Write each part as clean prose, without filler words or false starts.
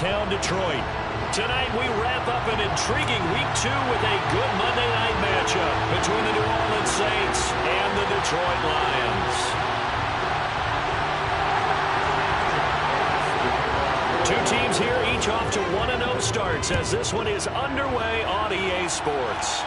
town Detroit. Tonight we wrap up an intriguing Week 2 with a good Monday night matchup between the New Orleans Saints and the Detroit Lions. Two teams here, each off to 1-0 starts as this one is underway on EA Sports.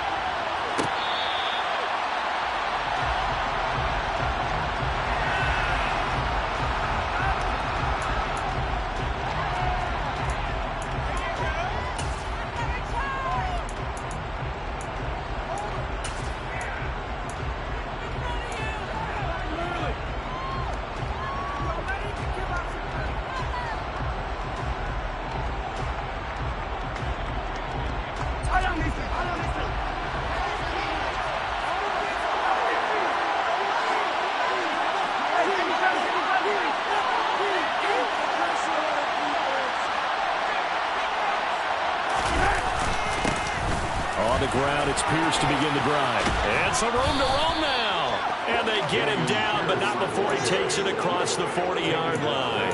On the ground, it's Pierce to begin the drive. And some room to roam now. And they get him down, but not before he takes it across the 40-yard line.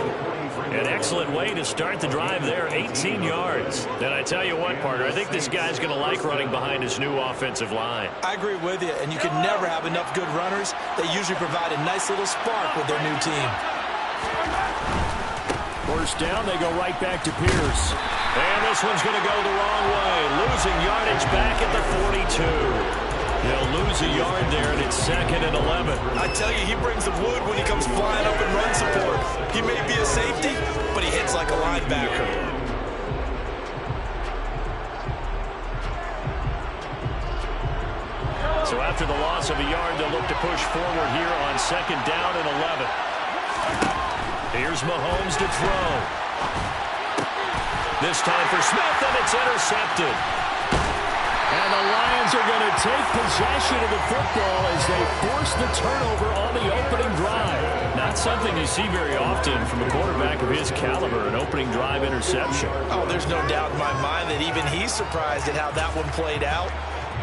An excellent way to start the drive there, 18 yards. And I tell you what, partner, I think this guy's going to like running behind his new offensive line. I agree with you, and you can never have enough good runners. They usually provide a nice little spark with their new team. First down, they go right back to Pierce. And this one's going to go the wrong way. Losing yardage back at the 42. They'll lose a yard there, and it's 2nd and 11. I tell you, he brings the wood when he comes flying up and run support. He may be a safety, but he hits like a linebacker. So after the loss of a yard, they'll look to push forward here on 2nd down and 11. Here's Mahomes to throw. This time for Smith, and it's intercepted. And the Lions are going to take possession of the football as they force the turnover on the opening drive. Not something you see very often from a quarterback of his caliber, an opening drive interception. Oh, there's no doubt in my mind that even he's surprised at how that one played out.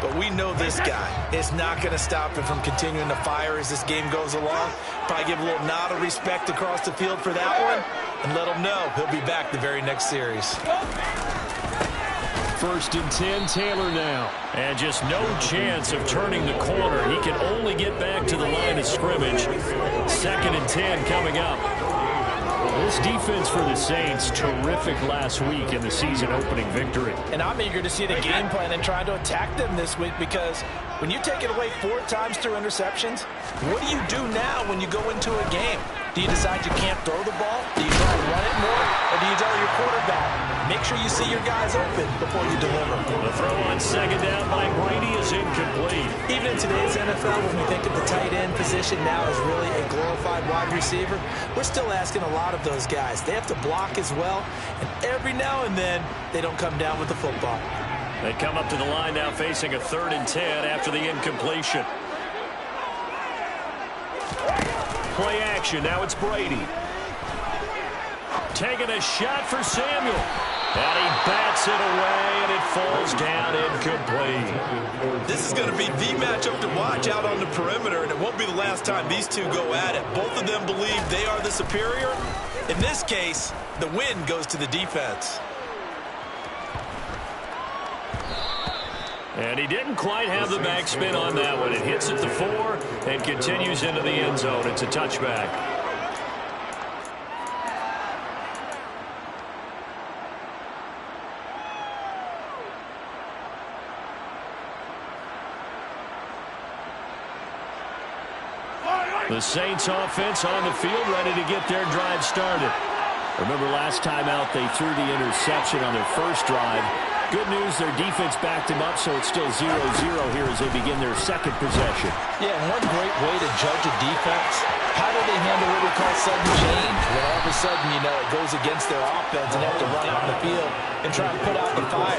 But we know this guy is not going to stop him from continuing to fire as this game goes along. Probably give a little nod of respect across the field for that one and let him know he'll be back the very next series. 1st and 10, Taylor now. And just no chance of turning the corner. He can only get back to the line of scrimmage. 2nd and 10 coming up. This defense for the Saints, terrific last week in the season-opening victory. And I'm eager to see the game plan and try to attack them this week because when you take it away 4 times through interceptions, what do you do now when you go into a game? Do you decide you can't throw the ball? Do you try to run it more? Or do you tell your quarterback, make sure you see your guys open before you deliver? The throw on 2nd down by Brady is incomplete. Even in today's NFL, when we think of the tight end position now as really a glorified wide receiver, we're still asking a lot of those guys. They have to block as well, and every now and then, they don't come down with the football. They come up to the line now facing a 3rd and 10 after the incompletion. Play action, now it's Brady. Taking a shot for Samuel. And he bats it away, and it falls down incomplete. This is going to be the matchup to watch out on the perimeter, and it won't be the last time these two go at it. Both of them believe they are the superior. In this case, the win goes to the defense. And he didn't quite have the backspin on that one. It hits at the 4 and continues into the end zone. It's a touchback. The Saints offense on the field ready to get their drive started. Remember last time out they threw the interception on their first drive. Good news, their defense backed him up, so it's still 0-0 here as they begin their 2nd possession. Yeah, one great way to judge a defense, how do they handle what we call sudden change? When all of a sudden, you know, it goes against their offense and they have to run out on the field and try and put out the fire.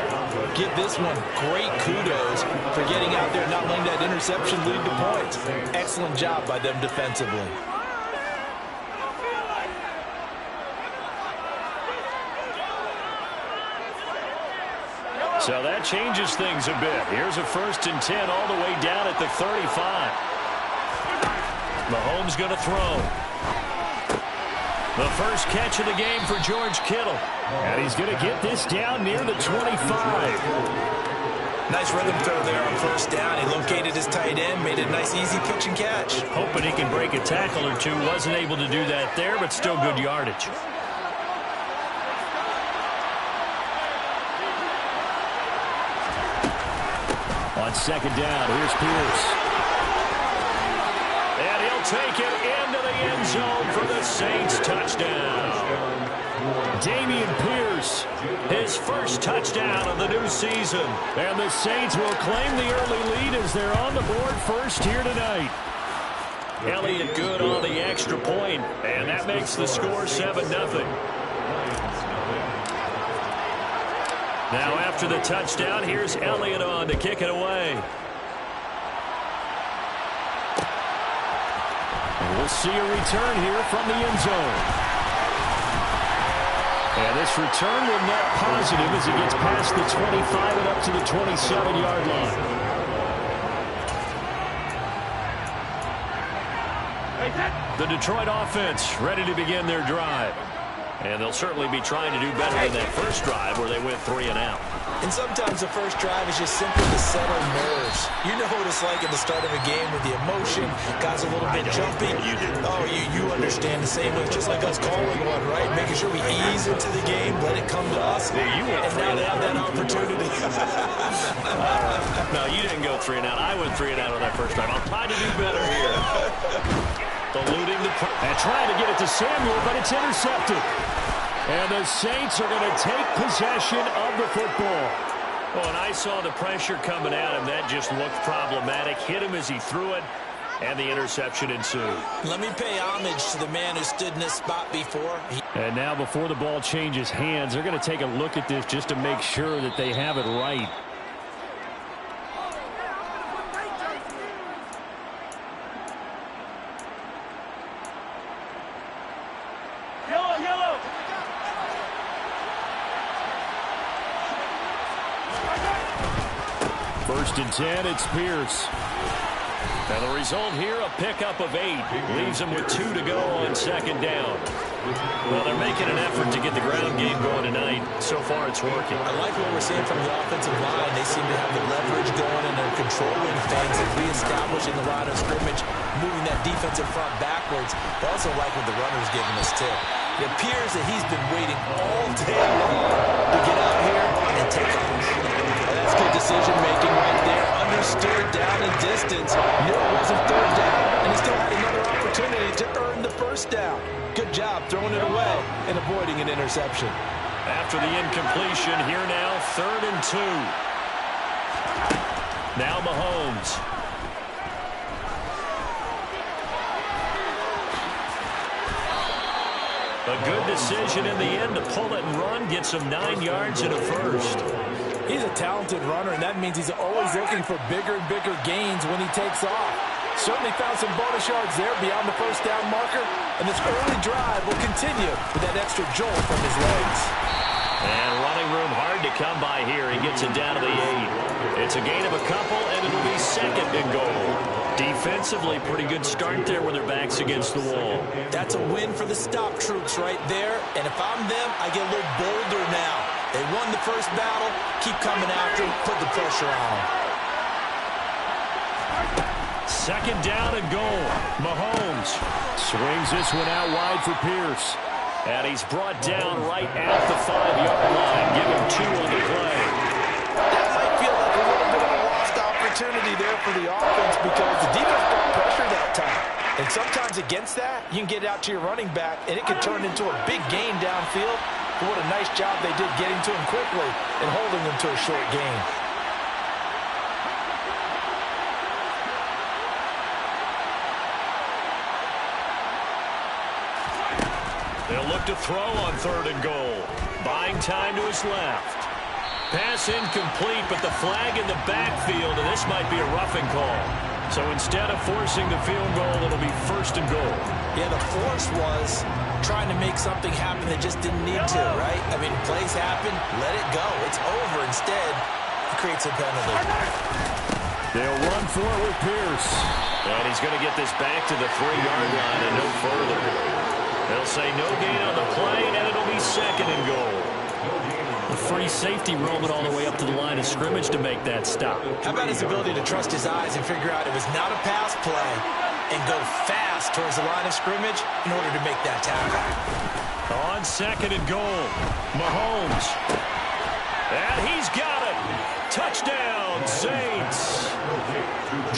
Give this one great kudos for getting out there and not letting that interception lead to points. Excellent job by them defensively. So that changes things a bit. Here's a 1st and 10 all the way down at the 35. Mahomes going to throw. The first catch of the game for George Kittle. And he's going to get this down near the 25. Nice rhythm throw there on first down. He located his tight end, made a nice easy pitch and catch. Hoping he can break a tackle or two. Wasn't able to do that there, but still good yardage. On second down, here's Pierce. And he'll take it into the end zone for the Saints touchdown. Dameon Pierce, his first touchdown of the new season. And the Saints will claim the early lead as they're on the board first here tonight. Elliott good on the extra point, and that makes the score 7-0. Now after the touchdown, here's Elliott on to kick it away. And we'll see a return here from the end zone. And this return will net positive as he gets past the 25 and up to the 27-yard line. The Detroit offense ready to begin their drive. And they'll certainly be trying to do better than that first drive where they went 3 and out. And sometimes the first drive is just simply to settle nerves. You know what it's like at the start of a game with the emotion. Guys a little bit jumpy. You do. Oh, you understand the same way. Just like us calling one, right? Making sure we ease into the game, let it come to us. Yeah, you went and now they have that opportunity. No, you didn't go 3 and out. I went 3 and out on that first drive. I'll try to do better here. Eluding the and trying to get it to Samuel, but it's intercepted. And the Saints are going to take possession of the football. Well, and I saw the pressure coming at him. That just looked problematic. Hit him as he threw it, and the interception ensued. Let me pay homage to the man who stood in this spot before. And now before the ball changes hands, they're going to take a look at this just to make sure that they have it right. First and 10, it's Pierce. And the result here, a pickup of 8. Leaves them with 2 to go on second down. Well, they're making an effort to get the ground game going tonight. So far, it's working. I like what we're seeing from the offensive line. They seem to have the leverage going, and they're controlling things and reestablishing the line of scrimmage, moving that defensive front backwards. I also like what the runner's giving us, too. It appears that he's been waiting all day long to get out here and take off. That's good decision-making right there. Understood down and distance. Knew it wasn't third down, and he still had another opportunity to earn the first down. Good job throwing it away and avoiding an interception. After the incompletion, here now, 3rd and 2. Now Mahomes. A good decision in the end to pull it and run, gets him 9 yards and a first. He's a talented runner, and that means he's always looking for bigger and bigger gains when he takes off. Certainly found some bonus yards there beyond the first down marker, and this early drive will continue with that extra jolt from his legs. And running room hard to come by here. He gets it down to the 8. It's a gain of a couple, and it'll be 2nd and goal. Defensively, pretty good start there with their backs against the wall. That's a win for the stop troops right there, and if I'm them, I get a little bolder now. They won the first battle, keep coming after them, put the pressure on them. 2nd down and goal. Mahomes swings this one out wide for Pierce. And he's brought down right at the 5-yard line. Give him 2 on the play. That might feel like a little bit of a lost opportunity there for the offense because the defense got pressure that time. And sometimes against that, you can get out to your running back, and it could turn into a big gain downfield. But what a nice job they did getting to him quickly and holding him to a short gain. They'll look to throw on 3rd and goal. Buying time to his left. Pass incomplete, but the flag in the backfield, and this might be a roughing call. So instead of forcing the field goal, it'll be 1st and goal. Yeah, the force was trying to make something happen that just didn't need to, right? I mean, plays happen, let it go. It's over. Instead, it creates a penalty. They'll run for it with Pierce. And he's going to get this back to the 3-yard line and no further. They'll say no gain on the play, and it'll be 2nd and goal. The free safety roaming all the way up to the line of scrimmage to make that stop. How about his ability to trust his eyes and figure out it was not a pass play and go fast towards the line of scrimmage in order to make that tackle. On 2nd and goal, Mahomes. And he's got it. Touchdown, Saints.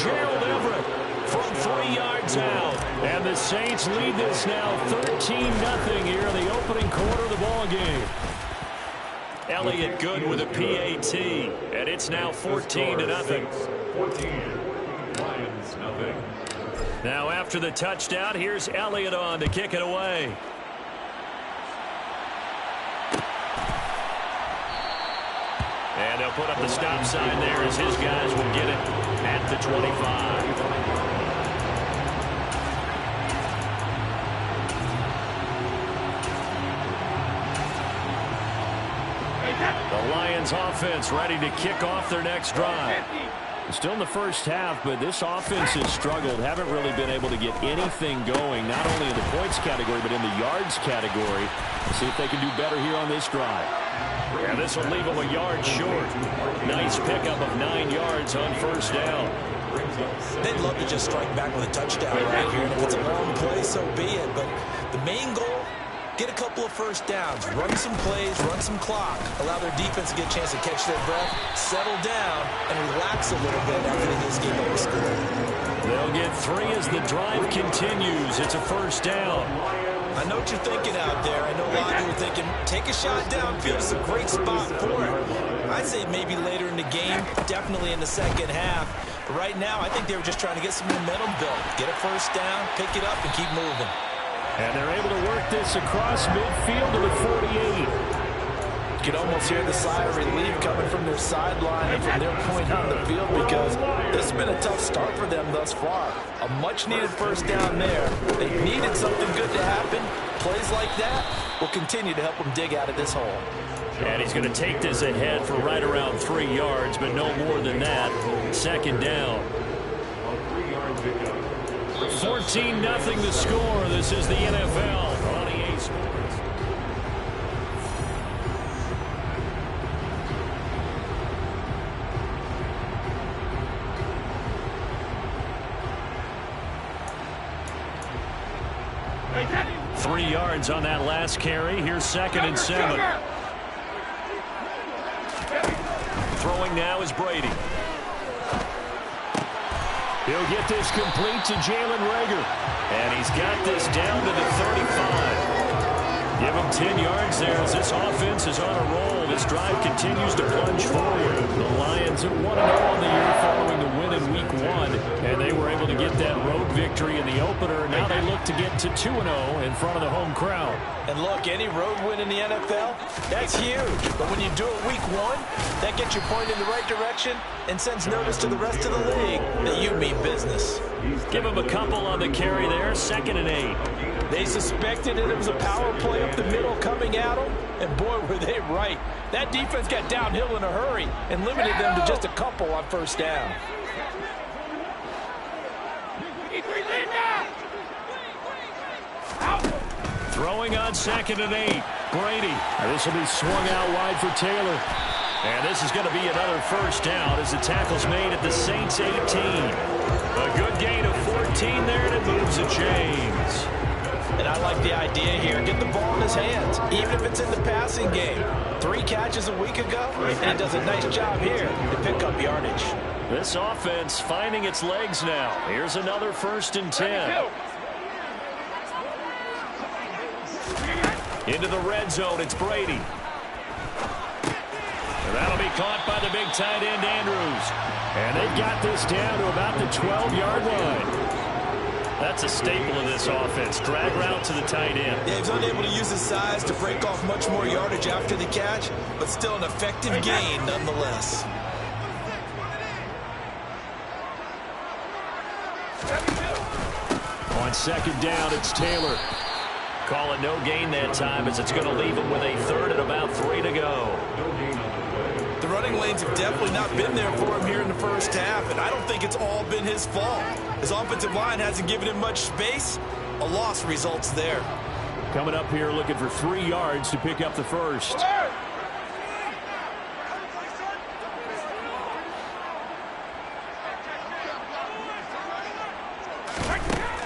Gerald Everett from 3 yards out. And the Saints lead this now 13-0 here in the opening quarter of the ball game. Elliott good with a PAT, and it's now 14-0. 14, Lions, nothing. Now after the touchdown, here's Elliott on to kick it away. And they'll put up the stop sign there as his guys will get it at the 25. The Lions offense ready to kick off their next drive. Still in the first half, but this offense has struggled. Haven't really been able to get anything going, not only in the points category, but in the yards category. Let's see if they can do better here on this drive. And this will leave them a yard short. Nice pickup of 9 yards on first down. They'd love to just strike back with a touchdown right here. And if it's a long play, so be it. But the main goal, get a couple of first downs, run some plays, run some clock, allow their defense to get a chance to catch their breath, settle down, and relax a little bit after they just gave up a score. They'll get 3 as the drive continues. It's a first down. I know what you're thinking out there. I know a lot of you are thinking, take a shot downfield. It's a great spot for it. I'd say maybe later in the game, definitely in the second half. But right now, I think they were just trying to get some momentum built. Get a first down, pick it up, and keep moving. And they're able to work this across midfield to the 48. You can almost hear the sigh of relief coming from their sideline and from their point on the field because this has been a tough start for them thus far. A much-needed first down there. They needed something good to happen. Plays like that will continue to help them dig out of this hole. And he's going to take this ahead for right around 3 yards, but no more than that. 2nd down. 14-0 the score. This is the NFL on EA Sports. Three yards on that last carry. Here's 2nd and 7. Throwing now is Brady. He'll get this complete to Jalen Reagor. And he's got this down to the 35. Give him 10 yards there as this offense is on a roll. This drive continues to plunge forward. The Lions at 1-0 on the year following the win in Week 1. And they were able to get that road victory in the opener. Now they look to get to 2-0 in front of the home crowd. And look, any road win in the NFL, that's huge. But when you do it Week 1, that gets you pointed in the right direction and sends notice to the rest of the league that you mean business. Give him a couple on the carry there. 2nd and 8. They suspected it was a power play up the middle coming at them, and boy, were they right. That defense got downhill in a hurry and limited them to just a couple on first down. Throwing on 2nd and 8. Brady. This will be swung out wide for Taylor. And this is going to be another first down as the tackle's made at the Saints 18. A good gain of 14 there, and it moves the chains. And I like the idea here. Get the ball in his hands, even if it's in the passing game. 3 catches a week ago, and he does a nice job here to pick up yardage. This offense finding its legs now. Here's another 1st and 10. Into the red zone, it's Brady. And that'll be caught by the big tight end, Andrews. And they've got this down to about the 12-yard line. That's a staple of this offense. Drag route to the tight end. Yeah, he's unable to use his size to break off much more yardage after the catch, but still an effective gain nonetheless. On 2nd down, it's Taylor. Call it no gain that time as it's going to leave him with a 3rd and about 3 to go. The running lanes have definitely not been there for him here in the first half, and I don't think it's all been his fault. His offensive line hasn't given him much space. A loss results there. Coming up here looking for 3 yards to pick up the first.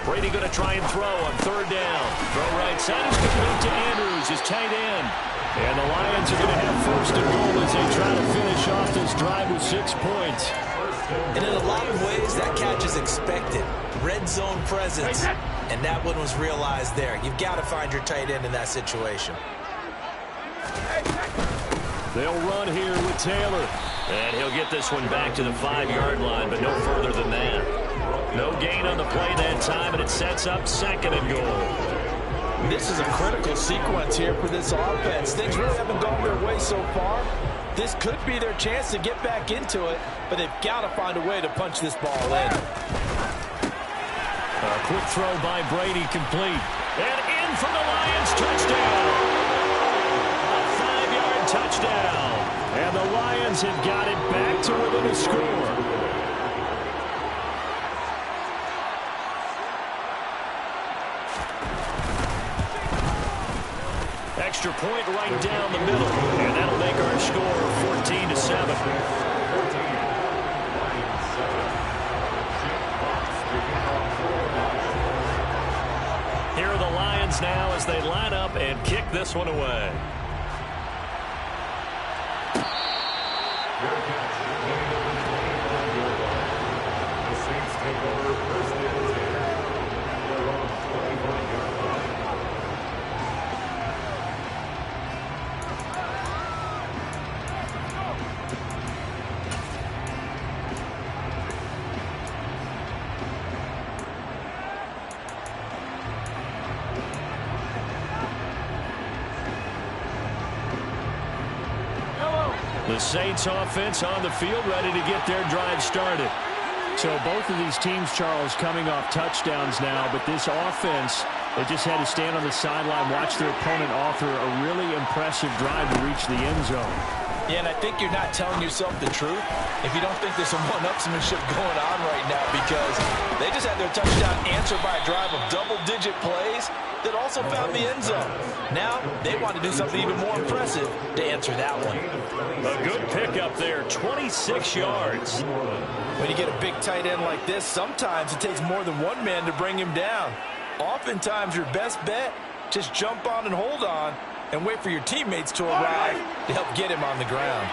Brady going to try and throw on 3rd down. Throw right side is complete to Andrews, his tight end. And the Lions are going to have 1st and goal as they try to finish off this drive with 6 points. And in a lot of ways, that catch is expected. Red zone presence. And that one was realized there. You've got to find your tight end in that situation. They'll run here with Taylor. And he'll get this one back to the 5-yard line, but no further than that. No gain on the play that time, and it sets up 2nd and goal. This is a critical sequence here for this offense. Things really haven't gone their way so far. This could be their chance to get back into it, but they've got to find a way to punch this ball in. A quick throw by Brady, complete. And in for the Lions, touchdown. A 5-yard touchdown. And the Lions have got it back to within a score. Extra point right down the middle, and that'll make our score 14-7. Here are the Lions now as they line up and kick this one away. The Saints take over 1st and 10. The Saints offense on the field, ready to get their drive started. So both of these teams, Charles, coming off touchdowns now, but this offense, they just had to stand on the sideline, watch their opponent author a really impressive drive to reach the end zone. Yeah, and I think you're not telling yourself the truth if you don't think there's some one-upsmanship going on right now, because they just had their touchdown answered by a drive of double-digit plays that also found the end zone. Now they want to do something even more impressive to answer that one. A good pickup there, 26 yards. When you get a big tight end like this, sometimes it takes more than one man to bring him down. Oftentimes your best bet, just jump on and hold on and wait for your teammates to arrive to help get him on the ground.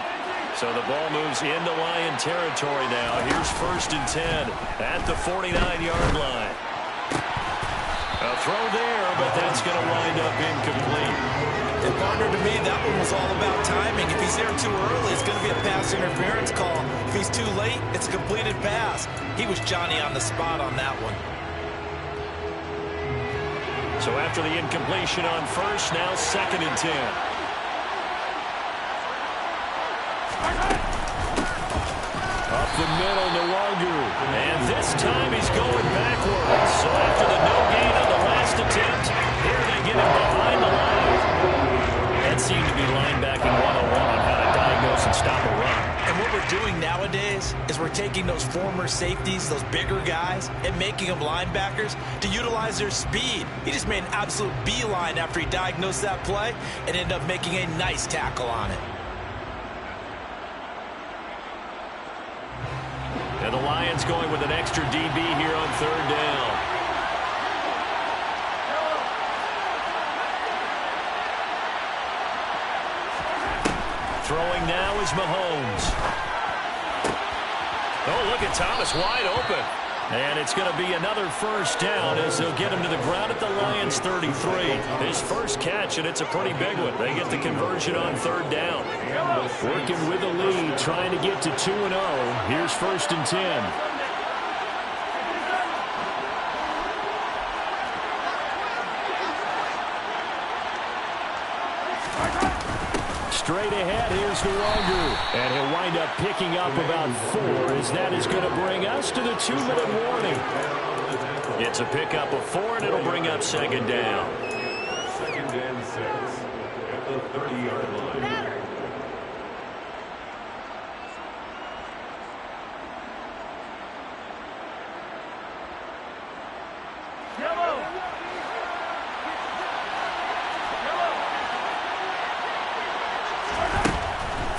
So the ball moves into Lion territory now. Here's 1st and 10 at the 49-yard line. A throw there, but that's going to wind up incomplete. And partner, to me, that one was all about timing. If he's there too early, it's going to be a pass interference call. If he's too late, it's a completed pass. He was Johnny on the spot on that one. So after the incompletion on 1st, now 2nd and 10. Up the middle, Nwangu. And this time he's going backwards. So after the no gain on the last attempt, here they get him behind the line. That seemed to be linebacking 101 on how to diagnose and stop a run. And what we're doing nowadays is we're taking those former safeties, those bigger guys, and making them linebackers to utilize their speed. He just made an absolute beeline after he diagnosed that play and ended up making a nice tackle on it. And the Lions going with an extra DB here on 3rd down. Throwing now is Mahomes. Oh, look at Thomas wide open. And it's going to be another 1st down as they'll get him to the ground at the Lions 33. His first catch, and it's a pretty big one. They get the conversion on 3rd down. Working with the lead, trying to get to 2-0. Here's 1st and 10. Straight ahead, here's Nwangu. And he'll wind up picking up about 4, as that is going to bring us to the 2-minute warning. It's a pickup of 4, and it'll bring up 2nd down. 2nd and 6 at the 30-yard line.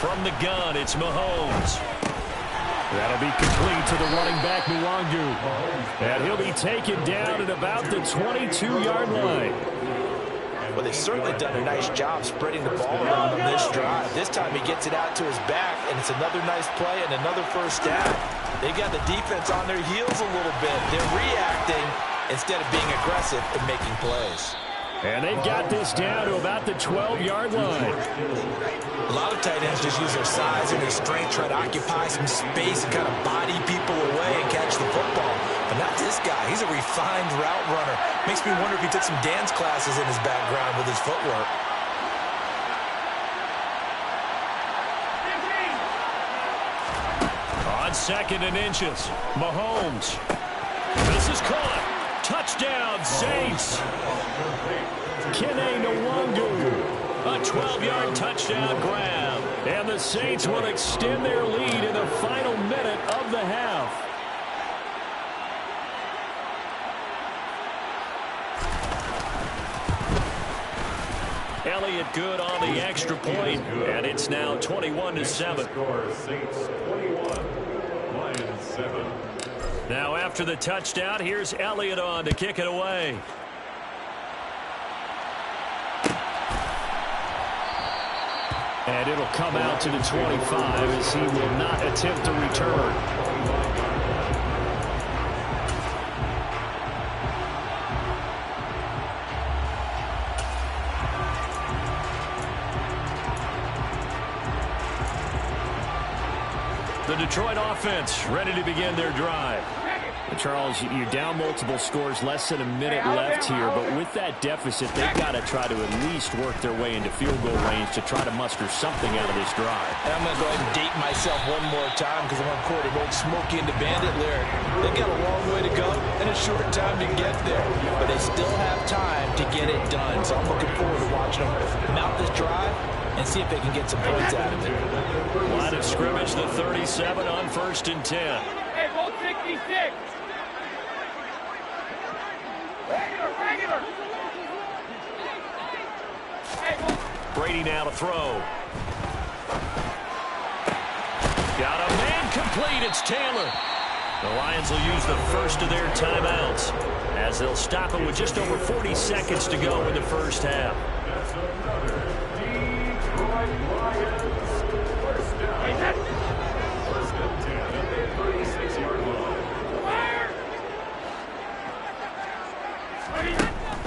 From the gun, it's Mahomes. That'll be complete to the running back, Nwangu. And he'll be taken down at about the 22-yard line. Well, they've certainly done a nice job spreading the ball around on this drive. This time he gets it out to his back, and it's another nice play and another first down. They got the defense on their heels a little bit. They're reacting instead of being aggressive and making plays. And they've got this down to about the 12-yard line. A lot of tight ends just use their size and their strength, try to occupy some space and kind of body people away and catch the football. But not this guy. He's a refined route runner. Makes me wonder if he took some dance classes in his background with his footwork. On 2nd and inches, Mahomes. This is caught. Touchdown, Saints. Kene Nwangu. A 12-yard touchdown grab. And the Saints will extend their lead in the final minute of the half. Elliott good on the extra point, and it's now 21-7. Saints 21, Lions 7. Now after the touchdown, here's Elliott on to kick it away. And it'll come out to the 25 as he will not attempt to return. The Detroit offense ready to begin their drive. Charles, you're down multiple scores, less than a minute left here, but with that deficit, they've got to try to at least work their way into field goal range to try to muster something out of this drive. And I'm going to go ahead and date myself one more time because I'm going to quote an old Smokey and the Bandit lyric. They've got a long way to go and a short time to get there, but they still have time to get it done. So I'm looking forward to watching them mount this drive and see if they can get some points out of it. Line of scrimmage, the 37 on 1st and 10. Hey, ball 66. Regular. Brady now to throw. Got a man complete. It's Taylor. The Lions will use the first of their timeouts as they'll stop it with just over 40 seconds to go in the first half.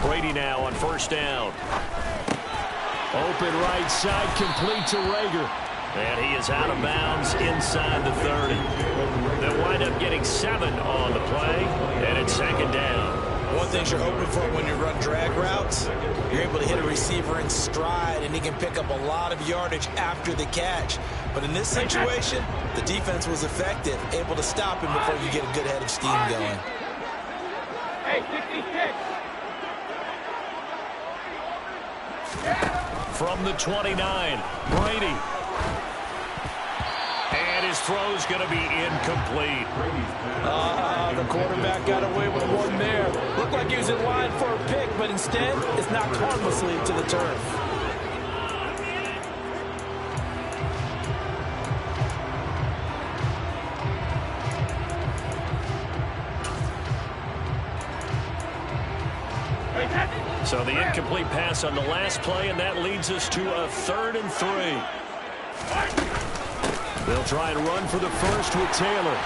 Brady now on 1st down. Open right side, complete to Rager. And he is out of bounds inside the 30. They'll wind up getting 7 on the play, and it's 2nd down. One thing you're hoping for when you run drag routes, you're able to hit a receiver in stride, and he can pick up a lot of yardage after the catch. But in this situation, the defense was effective, able to stop him before you get a good head of steam going. Hey, 66. From the 29, Brady. And his throw's going to be incomplete. The quarterback got away with one there. Looked like he was in line for a pick, but instead, it's knocked harmlessly to the turf. So the incomplete pass on the last play, and that leads us to a 3rd and 3. They'll try and run for the first with Taylor.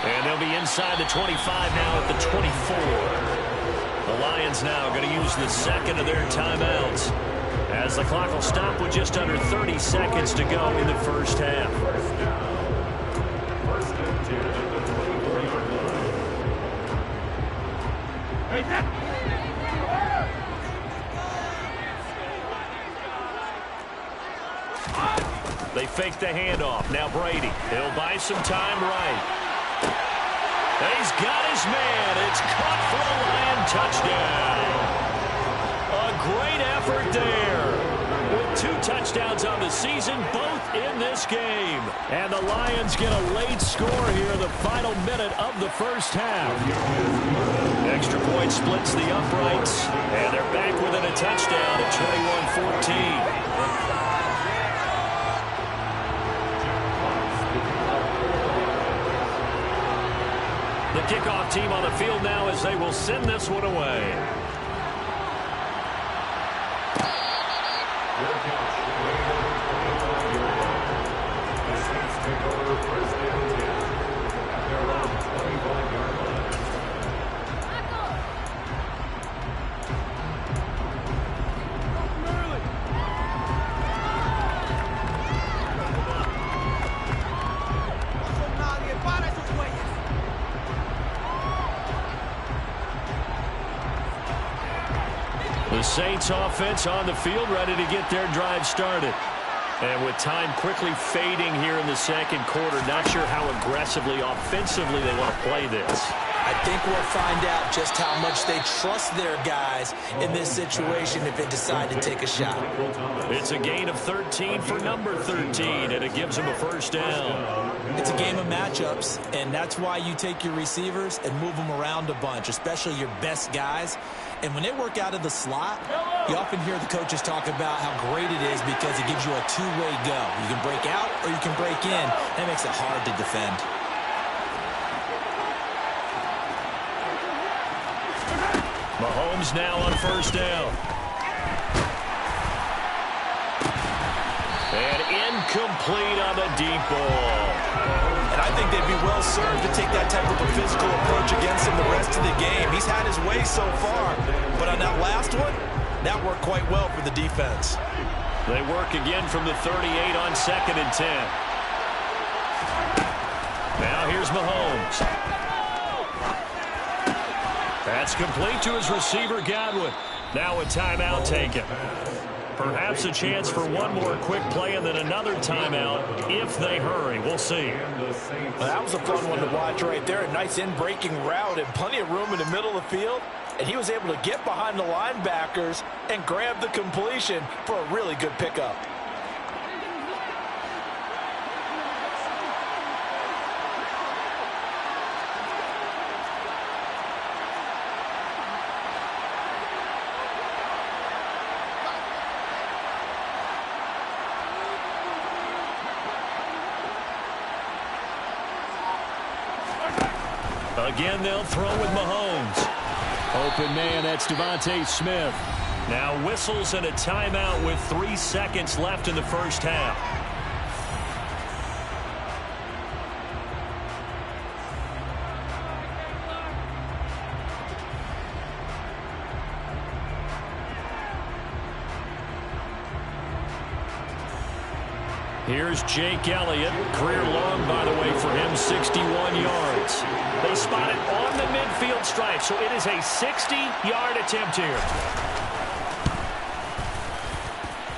And they'll be inside the 25 now at the 24. The Lions now going to use the 2nd of their timeouts as the clock will stop with just under 30 seconds to go in the first half. They fake the handoff. Now Brady. He'll buy some time right. He's got his man. It's caught for a Lion touchdown. A great effort there. With 2 touchdowns on the season, both in this game. And the Lions get a late score here in the final minute of the first half. Extra point splits the uprights. And they're back within a touchdown at 21-14. kickoff team on the field now as they will send this one away. The Saints offense on the field, ready to get their drive started. And with time quickly fading here in the second quarter, not sure how aggressively, offensively they want to play this. I think we'll find out just how much they trust their guys in this situation if they decide to take a shot. It's a gain of 13 for number 13, and it gives them a first down. It's a game of matchups, and that's why you take your receivers and move them around a bunch, especially your best guys. And when they work out of the slot, you often hear the coaches talk about how great it is because it gives you a two-way go. You can break out or you can break in. That makes it hard to defend. Mahomes now on first down. And incomplete on the deep ball. And I think they'd be well served to take that type of a physical approach against him the rest of the game. He's had his way so far, but on that last one, that worked quite well for the defense. They work again from the 38 on 2nd and 10. Now here's Mahomes. That's complete to his receiver, Godwin. Now a timeout taken. Perhaps a chance for one more quick play and then another timeout if they hurry. We'll see. Well, that was a fun one to watch right there. A nice in-breaking route and plenty of room in the middle of the field. And he was able to get behind the linebackers and grab the completion for a really good pickup. Again, they'll throw with Mahomes. Open man, that's Devontae Smith. Now whistles and a timeout with 3 seconds left in the first half. Here's Jake Elliott. Career long, by the way, for him, 61 yards. They spot it on the midfield stripe, so it is a 60-yard attempt here.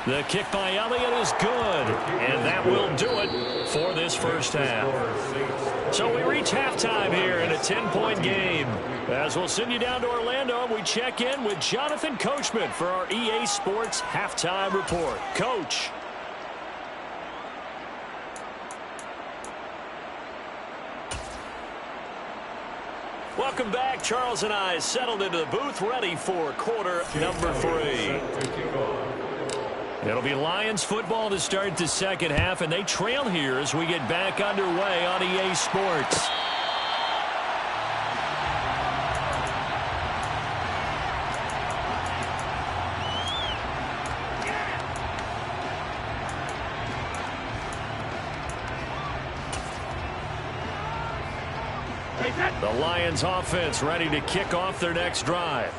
The kick by Elliott is good, and that will do it for this first half. So we reach halftime here in a 10-point game. As we'll send you down to Orlando, we check in with Jonathan Coachman for our EA Sports Halftime Report. Coach. Welcome back. Charles and I settled into the booth, ready for quarter number 3. It'll be Lions football to start the second half, and they trail here as we get back underway on EA Sports. The Lions offense ready to kick off their next drive.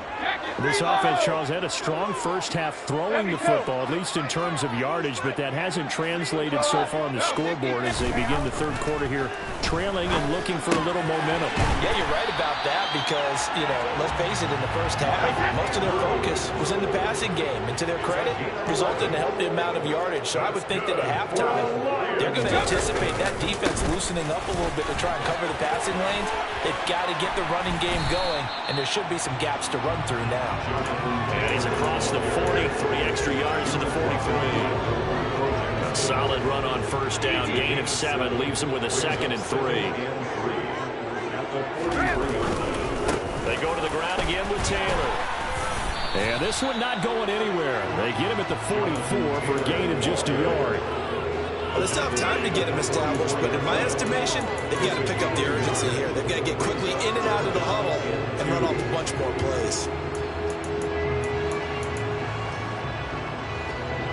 This offense, Charles, had a strong first half throwing the football, at least in terms of yardage, but that hasn't translated so far on the scoreboard as they begin the third quarter here, trailing and looking for a little momentum. Yeah, you're right about that because, let's face it, in the first half, most of their focus was in the passing game, and to their credit, resulted in a healthy amount of yardage. So I would think that at halftime, they're going to anticipate that defense loosening up a little bit to try and cover the passing lanes. They've got to get the running game going, and there should be some gaps to run through now. And he's across the 40, 3 extra yards to the 43. A solid run on first down, gain of 7, leaves him with a 2nd and 3. They go to the ground again with Taylor. And this one not going anywhere. They get him at the 44 for a gain of just a yard. Well, they still have time to get him established, but in my estimation, they've got to pick up the urgency here. They've got to get quickly in and out of the huddle and run off a bunch more plays.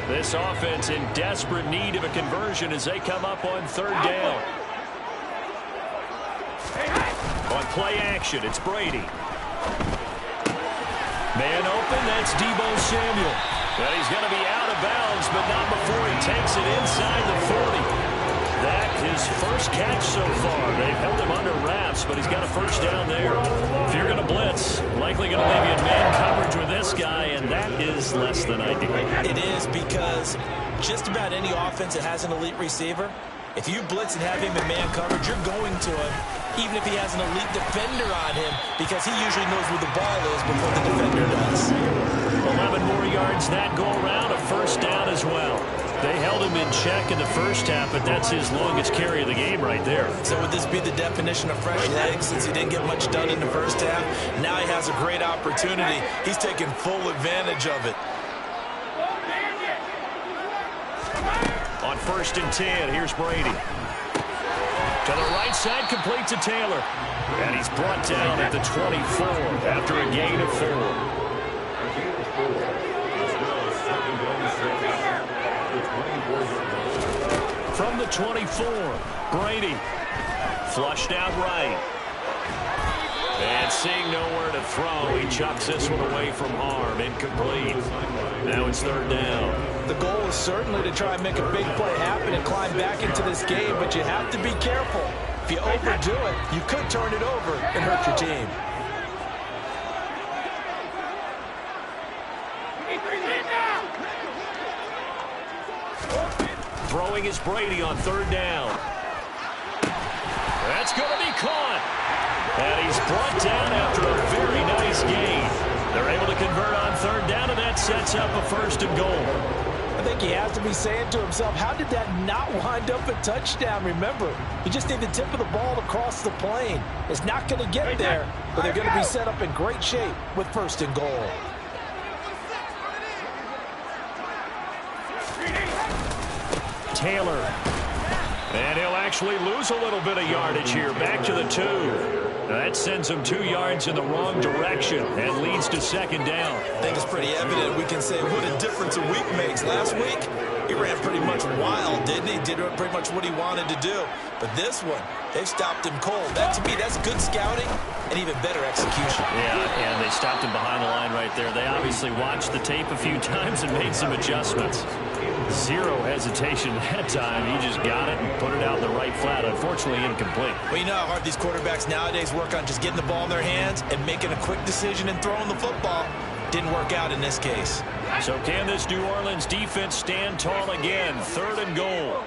This offense in desperate need of a conversion as they come up on third down. On play action, it's Brady. Man open, that's Deebo Samuel. And he's going to be out of bounds, but not before he takes it inside the 40. That his first catch so far. They've held him under wraps, but he's got a first down there. If you're going to blitz, likely going to leave you in man coverage with this guy, and that is less than ideal. It is, because just about any offense that has an elite receiver, if you blitz and have him in man coverage, you're going to him, even if he has an elite defender on him, because he usually knows where the ball is before the defender does. 11 more yards that go around, a first down as well. They held him in check in the first half, but that's his longest carry of the game right there. So would this be the definition of fresh legs, since he didn't get much done in the first half? Now he has a great opportunity. He's taking full advantage of it. On 1st and 10, here's Brady. To the right side, complete to Taylor. And he's brought down at the 24 after a gain of 4. From the 24, Brady flushed out right. And seeing nowhere to throw, he chucks this one away from harm. Incomplete. Now it's third down. The goal is certainly to try and make a big play happen and climb back into this game, but you have to be careful. If you overdo it, you could turn it over and hurt your team. Throwing is Brady on third down. That's going to be caught. And he's brought down after a very nice gain. They're able to convert on third down, and that sets up a 1st and goal. I think he has to be saying to himself, how did that not wind up a touchdown? Remember, you just need the tip of the ball across the plane. It's not going to get there, but they're going to be set up in great shape with 1st and goal. Taylor. And he'll actually lose a little bit of yardage here. Back to the 2. That sends him 2 yards in the wrong direction and leads to 2nd down. I think it's pretty evident. We can say what a difference a week makes. Last week, he ran pretty much wild, didn't he? Did pretty much what he wanted to do. But this one, they've stopped him cold. That, to me, that's good scouting and even better execution. Yeah, and they stopped him behind the line right there. They obviously watched the tape a few times and made some adjustments. Zero hesitation that time. He just got it and put it out in the right flat. Unfortunately, incomplete. Well, you know how hard these quarterbacks nowadays work on just getting the ball in their hands and making a quick decision and throwing the football. Didn't work out in this case. So can this New Orleans defense stand tall again? 3rd and goal.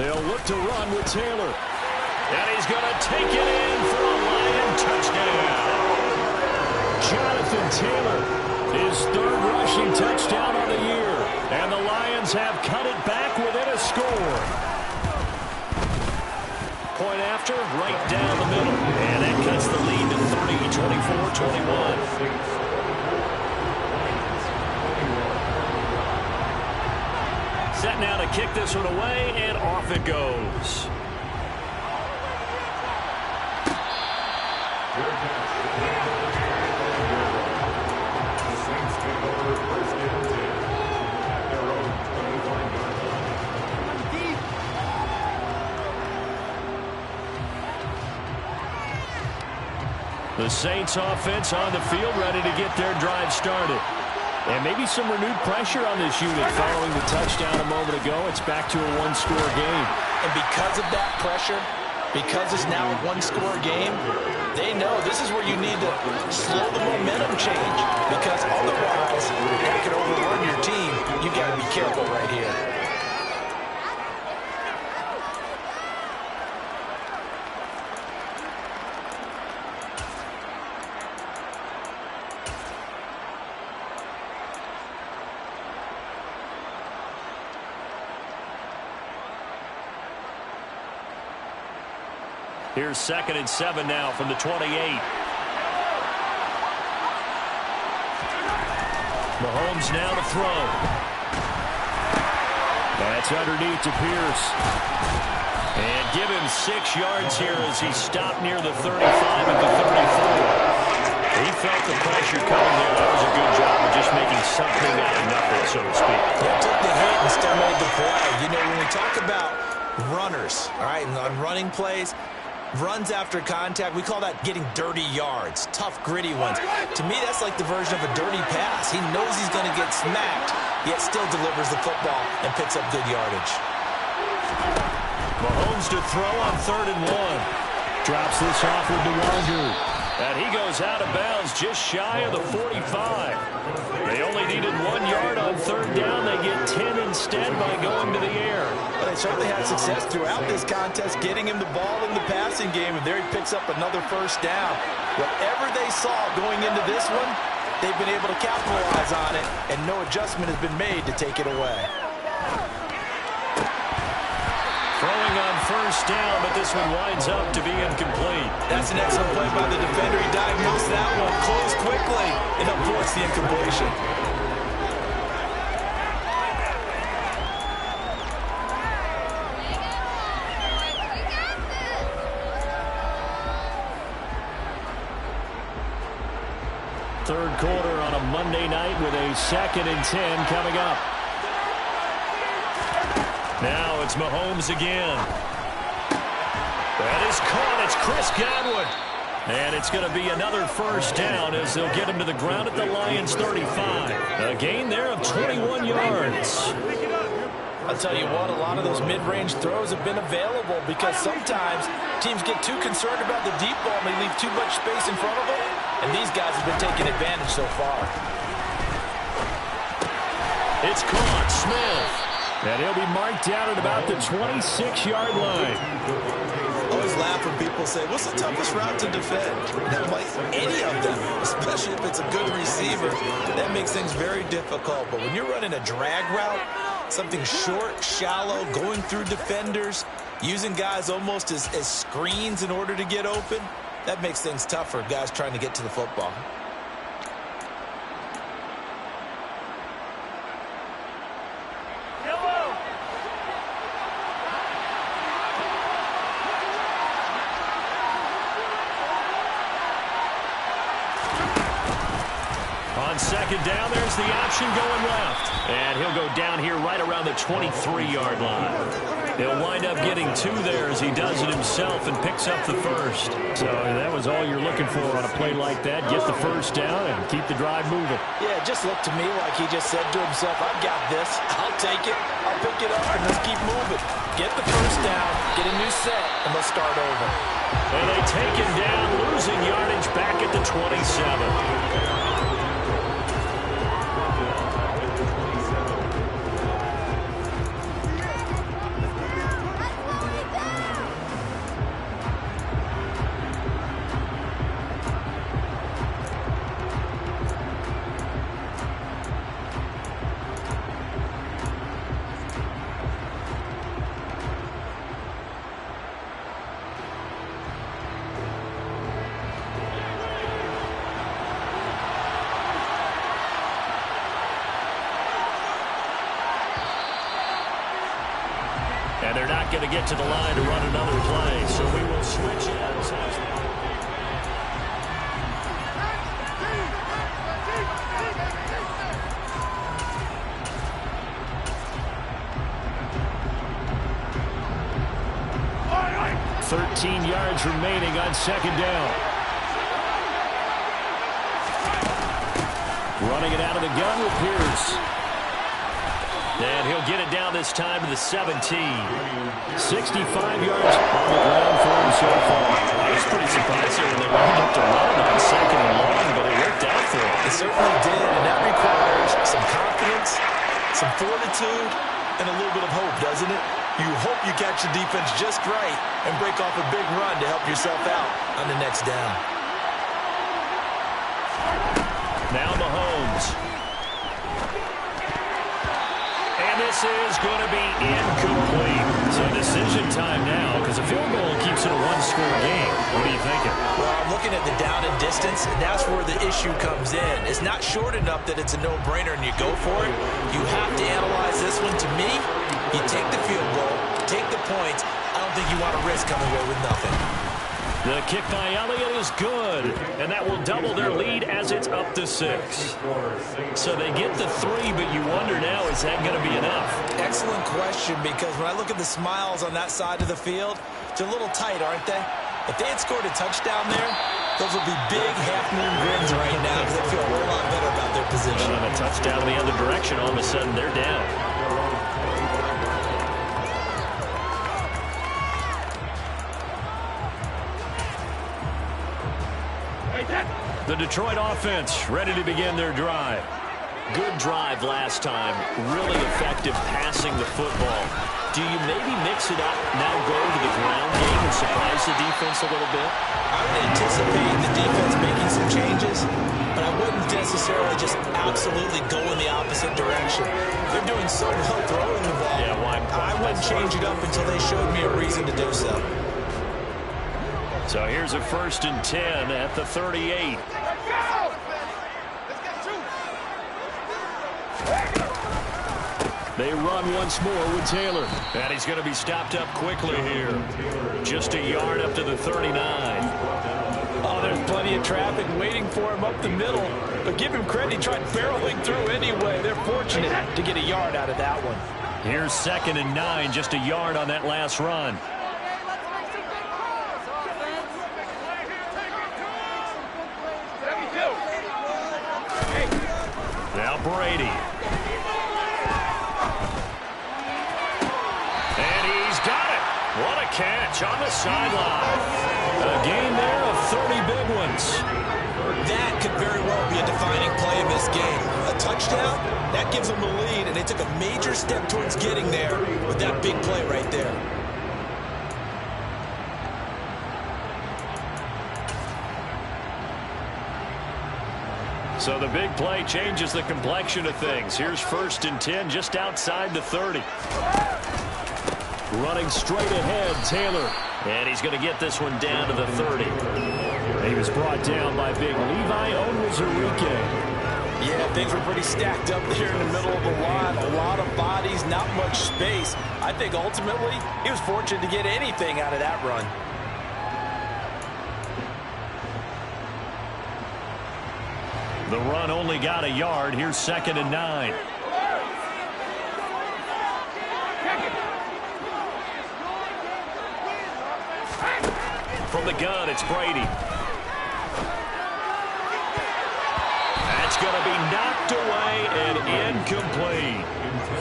They'll look to run with Taylor. And he's going to take it in for a Lion touchdown. Jonathan Taylor. His 3rd rushing touchdown of the year. And the Lions have cut it back within a score. Point after, right down the middle. And that cuts the lead to 30, 24-21. Set now to kick this one away, and off it goes. The Saints offense on the field, ready to get their drive started. And maybe some renewed pressure on this unit following the touchdown a moment ago. It's back to a 1-score game. And because of that pressure, because it's now a 1-score game, they know this is where you need to slow the momentum change. Because otherwise, that could overrun your team. You got to be careful right here. Here's 2nd and 7 now from the 28. Mahomes now to throw. It's underneath to Pierce. And give him 6 yards here as he stopped near the 35 at the 34. He felt the pressure coming there. That was a good job of just making something out of nothing, so to speak. Yeah, took the hit and still made the play. You know, when we talk about runners, all right, and on running plays, runs after contact, we call that getting dirty yards, tough, gritty ones. To me, that's like the version of a dirty pass. He knows he's going to get smacked, yet still delivers the football and picks up good yardage. Mahomes to throw on 3rd and 1. Drops this off with DeWalger. And he goes out of bounds just shy of the 45. They only needed 1 yard on 3rd down. They get 10 instead by going to the air. But they certainly had success throughout this contest, getting him the ball in the passing game, and there he picks up another 1st down. Whatever they saw going into this one, they've been able to capitalize on it, and no adjustment has been made to take it away. Throwing on 1st down, but this one winds up to be incomplete. That's an excellent play by the defender. He diagnosed that one, closed quickly, and avoids the incompletion. Third quarter on a Monday night with a 2nd and 10 coming up. Now it's Mahomes again. That is caught. It's Chris Godwin. And it's going to be another 1st down as they'll get him to the ground at the Lions' 35. A gain there of 21 yards. I'll tell you what, a lot of those mid-range throws have been available because sometimes teams get too concerned about the deep ball and they leave too much space in front of them, and these guys have been taking advantage so far. It's caught. Smith. And he'll be marked down at about the 26-yard line. I always laugh when people say, what's the toughest route to defend? That might any of them, especially if it's a good receiver. That makes things very difficult. But when you're running a drag route, something short, shallow, going through defenders, using guys almost as screens in order to get open, that makes things tough for guys trying to get to the football. On 2nd down, there's the option going left. And he'll go down here right around the 23-yard line. He'll wind up getting 2 there as he does it himself and picks up the 1st. So that was all you're looking for on a play like that. Get the 1st down and keep the drive moving. Yeah, it just looked to me like he just said to himself, I've got this. I'll take it. I'll pick it up, and let's keep moving. Get the 1st down, get a new set, and let's start over. And they take him down, losing yardage back at the 27. And they're not going to get to the line to run another play, so we will switch ends. All right. 13 yards remaining on 2nd down. Running it out of the gun with Pierce. And he'll get it down this time to the 17. 65 yards on the ground for him so far. I was pretty surprised here when they wound up to run on 2nd and long, but it worked out for him. It certainly did, and that requires some confidence, some fortitude, and a little bit of hope, doesn't it? You hope you catch the defense just right and break off a big run to help yourself out on the next down. Now Mahomes. This is going to be incomplete. So decision time now because a field goal keeps it a one-score game. What are you thinking? Well, I'm looking at the down and distance, and that's where the issue comes in. It's not short enough that it's a no-brainer and you go for it. You have to analyze this one. To me, you take coming away with nothing. The kick by Elliott is good, and that will double their lead as it's up to 6. So they get the 3, but you wonder now, is that going to be enough? Excellent question, because when I look at the smiles on that side of the field, they're a little tight, aren't they? If they had scored a touchdown there, those would be big half-moon grins right now because they feel a whole lot better about their position. And a touchdown in the other direction, all of a sudden they're down. The Detroit offense ready to begin their drive. Good drive last time. Really effective passing the football. Do you maybe mix it up, now go to the ground game and surprise the defense a little bit? I would anticipate the defense making some changes, but I wouldn't necessarily just absolutely go in the opposite direction. They're doing so well throwing the ball. Yeah, I wouldn't change it up until they showed me a reason to do so. So here's a 1st and 10 at the 38. They run once more with Taylor. And he's going to be stopped up quickly here. Just a yard up to the 39. Oh, there's plenty of traffic waiting for him up the middle. But give him credit, he tried barreling through anyway. They're fortunate to get a yard out of that one. Here's 2nd and 9, just a yard on that last run. Now Brady. And he's got it. What a catch on the sideline. A gain there of 30 big ones. That could very well be a defining play in this game. A touchdown, that gives them the lead, and they took a major step towards getting there with that big play right there. So the big play changes the complexion of things. Here's 1st and 10 just outside the 30. Running straight ahead, Taylor. And he's going to get this one down to the 30. And he was brought down by big Levi Onwuzurike. Yeah, things were pretty stacked up there in the middle of the line. A lot of bodies, not much space. I think ultimately he was fortunate to get anything out of that run. The run only got a yard. Here's 2nd and 9. From the gun, it's Brady. That's going to be knocked away and incomplete.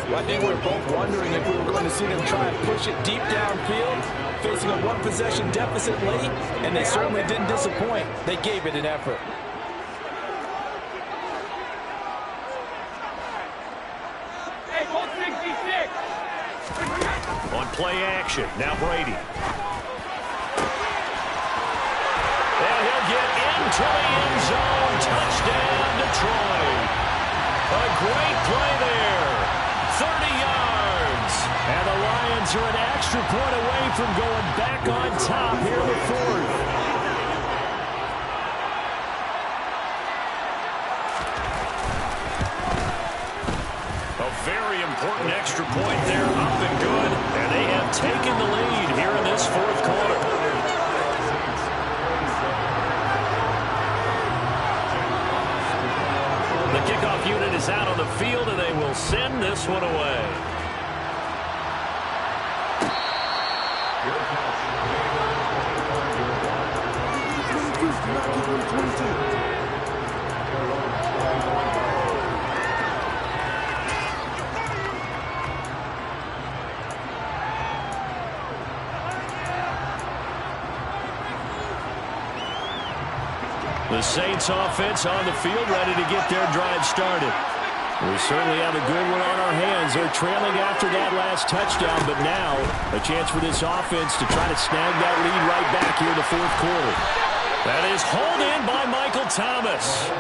Well, I think we're both wondering if we were going to see them try and push it deep downfield, facing a one-possession deficit late, and they certainly didn't disappoint. They gave it an effort. On play action, now Brady. And he'll get into the end zone. Touchdown, Detroit. A great play there. 30 yards. And the Lions are an extra point away from going back on top here in the 4th. Very important extra point there, up and good. And they have taken the lead here in this 4th quarter. The kickoff unit is out on the field, and they will send this one away. The Saints offense on the field, ready to get their drive started. We certainly have a good one on our hands. They're trailing after that last touchdown, but now a chance for this offense to try to snag that lead right back here in the 4th quarter. That is hauled in by Michael Thomas.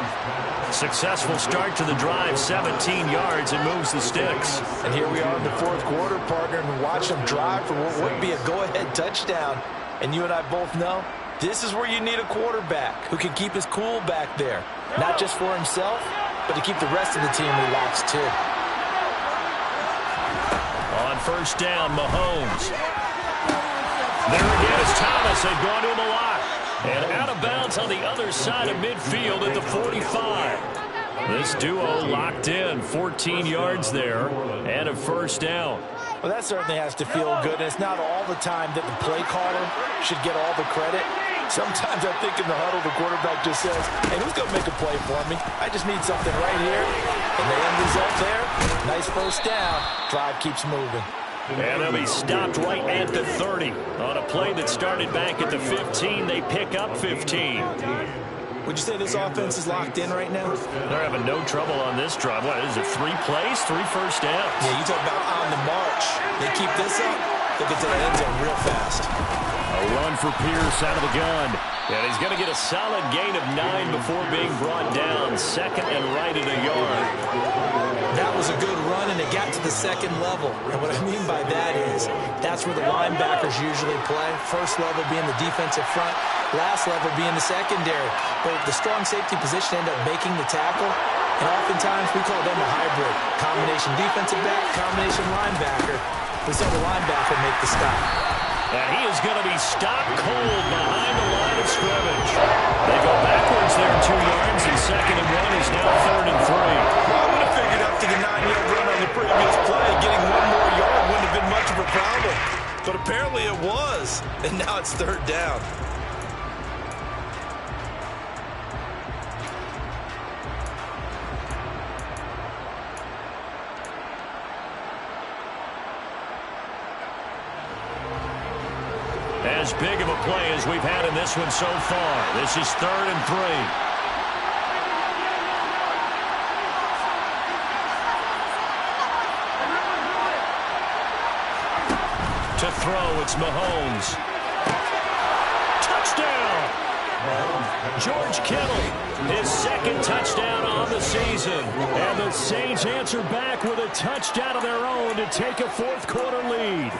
Successful start to the drive, 17 yards, and moves the sticks. And here we are in the 4th quarter, partner, and watch them drive for what would be a go-ahead touchdown. And you and I both know this is where you need a quarterback who can keep his cool back there, not just for himself, but to keep the rest of the team relaxed too. On 1st down, Mahomes. There again is Thomas. They've gone to him a lot. And out of bounds on the other side of midfield at the 45. This duo locked in, 14 yards there, and a first down. Well, that certainly has to feel good, and it's not all the time that the play caller should get all the credit. Sometimes I think in the huddle, the quarterback just says, hey, who's going to make a play for me? I just need something right here. And the end result there, nice first down. Drive keeps moving. And they'll be stopped right at the 30. On a play that started back at the 15, they pick up 15. Would you say this offense is locked in right now? They're having no trouble on this drive. What is it, 3 plays, 3 first downs? Yeah, you talk about on the march. They keep this up, they'll get to the end zone real fast. A run for Pierce out of the gun. And he's going to get a solid gain of 9 before being brought down. Second and right at a yard. That was a good run, and it got to the second level. And what I mean by that is that's where the linebackers usually play. First level being the defensive front, last level being the secondary. But the strong safety position ended up making the tackle. And oftentimes we call them a hybrid. Combination defensive back, combination linebacker. We saw the linebacker make the stop. And he is going to be stopped cold behind the line of scrimmage. They go backwards there 2 yards, and second and 1 is now third and 3. Well, I would have figured up to the 9-yard run on the previous play. Getting 1 more yard wouldn't have been much of a problem. But apparently it was. And now it's third down. As big of a play as we've had in this one so far. This is third and 3. To throw, it's Mahomes. Touchdown! George Kittle, his second touchdown on the season. And the Saints answer back with a touchdown of their own to take a fourth-quarter lead.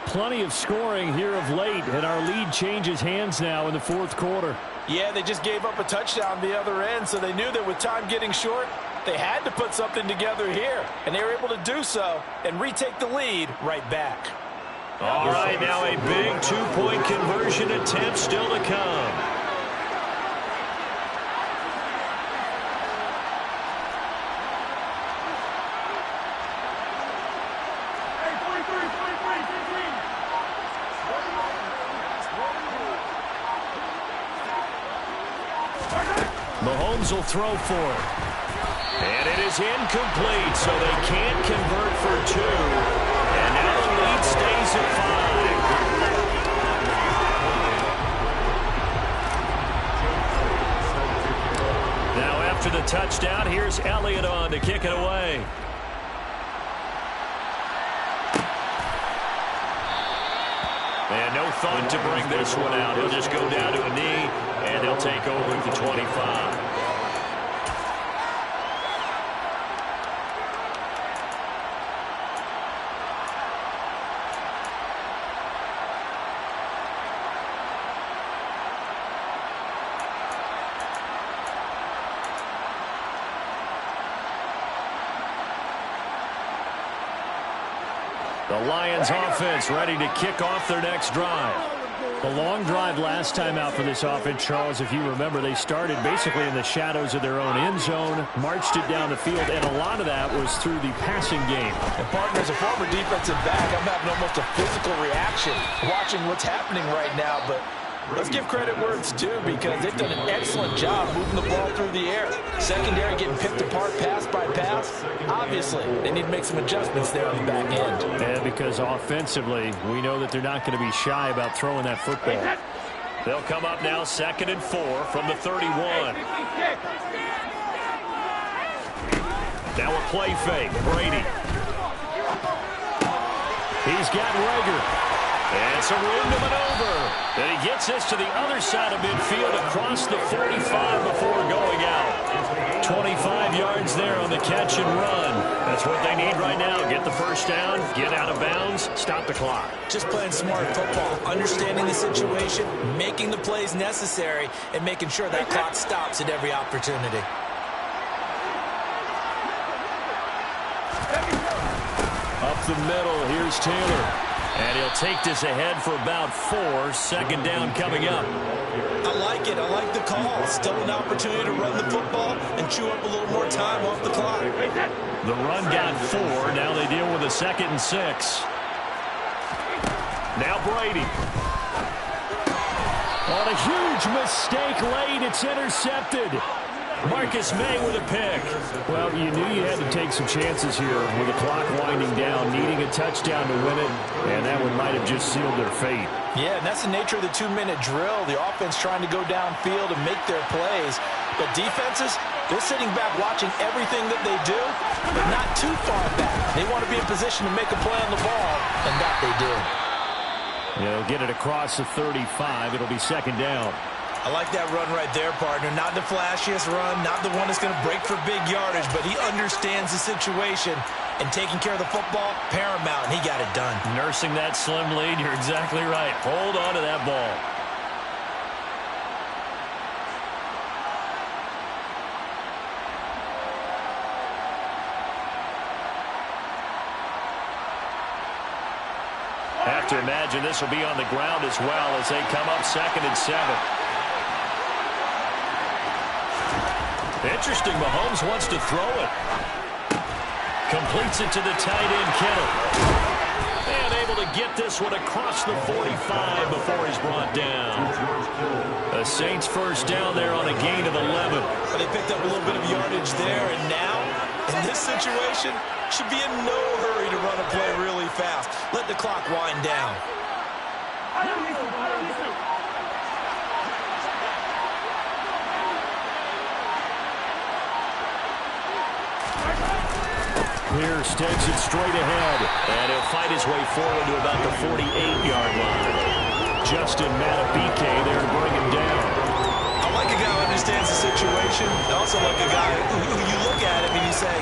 Plenty of scoring here of late, and our lead changes hands now in the fourth quarter. Yeah, they just gave up a touchdown the other end, so they knew that with time getting short, they had to put something together here. And they were able to do so and retake the lead right back. All right, now a big two-point conversion attempt still to come. Mahomes will throw for it. And it is incomplete, so they can't convert for 2. And now the lead stays at 5. Now after the touchdown, here's Elliott on to kick it away. And no thought to bring this one out. He'll just go down to a knee, and they'll take over at the 25. The Lions offense ready to kick off their next drive. The long drive last time out for this offense, Charles, if you remember, they started basically in the shadows of their own end zone, marched it down the field, and a lot of that was through the passing game. And partner, as a former defensive back, I'm having almost a physical reaction watching what's happening right now, but let's give credit where it's due because they've done an excellent job moving the ball through the air. Secondary getting picked apart pass by pass. Obviously, they need to make some adjustments there on the back end. And because offensively, we know that they're not going to be shy about throwing that football. They'll come up now second and 4 from the 31. Now a play fake. Brady. He's got Rager. And some room to maneuver. And he gets this to the other side of midfield across the 45 before going out. 25 yards there on the catch and run. That's what they need right now. Get the first down, get out of bounds, stop the clock. Just playing smart football, understanding the situation, making the plays necessary, and making sure that clock stops at every opportunity. Up the middle, here's Taylor. And he'll take this ahead for about 4. Second down coming up. I like it. I like the call. Still an opportunity to run the football and chew up a little more time off the clock. The run got 4. Now they deal with a 2nd and 6. Now Brady. On a huge mistake late, it's intercepted. Marcus May with a pick. Well, you knew you had to take some chances here with the clock winding down, needing a touchdown to win it, and that one might have just sealed their fate. Yeah, and that's the nature of the 2-minute drill. The offense trying to go downfield and make their plays. But defenses, they're sitting back watching everything that they do, but not too far back. They want to be in position to make a play on the ball, and that they did. They'll get it across the 35. It'll be second down. I like that run right there, partner. Not the flashiest run, not the one that's going to break for big yardage, but he understands the situation, and taking care of the football, paramount, and he got it done. Nursing that slim lead, you're exactly right. Hold on to that ball. Have to imagine this will be on the ground as well as they come up 2nd and 7. Interesting, Mahomes wants to throw it. Completes it to the tight end, Kittle. And able to get this one across the 45 before he's brought down. The Saints first down there on a gain of 11. But they picked up a little bit of yardage there, and now, in this situation, should be in no hurry to run a play really fast. Let the clock wind down. Pierce takes it straight ahead, and he'll fight his way forward to about the 48-yard line. Justin Matabike there to bring him down. I like a guy who understands the situation. I also like a guy who you look at him and you say,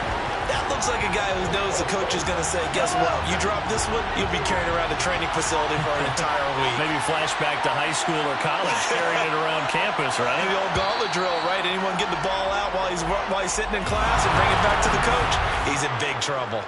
that looks like a guy who knows the coach is going to say, guess what? You drop this one, you'll be carrying around a training facility for an entire week. Maybe flashback to high school or college, carrying it around campus, right? The old gauntlet drill, right? Anyone get the ball out while he's sitting in class and bring it back to the coach? He's in big trouble.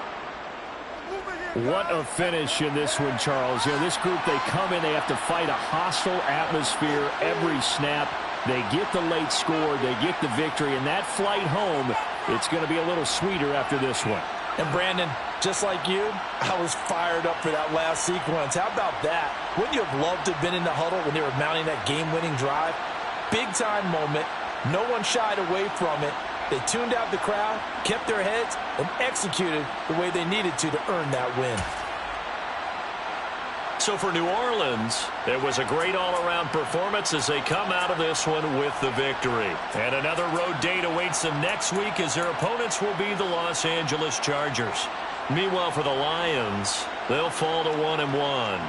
What a finish in this one, Charles. You know, this group, they come in, they have to fight a hostile atmosphere every snap. They get the late score, they get the victory, and that flight home, it's going to be a little sweeter after this one. And Brandon, just like you, I was fired up for that last sequence. How about that? Wouldn't you have loved to have been in the huddle when they were mounting that game-winning drive? Big-time moment. No one shied away from it. They tuned out the crowd, kept their heads, and executed the way they needed to earn that win. So for New Orleans, it was a great all-around performance as they come out of this one with the victory. And another road date awaits them next week as their opponents will be the Los Angeles Chargers. Meanwhile, for the Lions, they'll fall to 1-1.